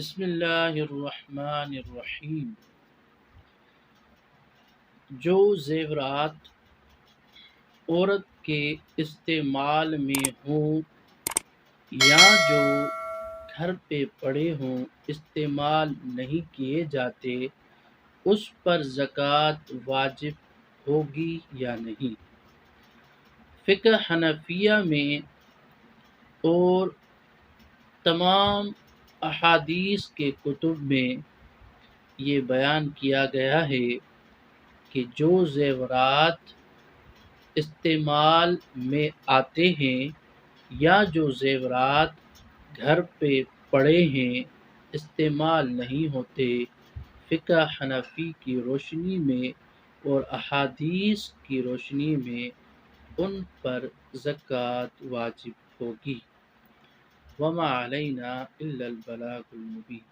بسم اللہ الرحمن الرحیم۔ جو زیورات عورت کے استعمال میں ہوں یا جو گھر پہ پڑے ہوں، استعمال نہیں کیے جاتے، اس پر زکوٰۃ واجب ہوگی یا نہیں؟ فقہ حنفیہ میں اور تمام احادیث کے کتب میں یہ بیان کیا گیا ہے کہ جو زیورات استعمال میں آتے ہیں یا جو زیورات گھر پہ پڑے ہیں، استعمال نہیں ہوتے، فقہ حنفی کی روشنی میں اور احادیث کی روشنی میں ان پر زکوٰۃ واجب ہوگی۔ وما علینا الا البلاغ المبین۔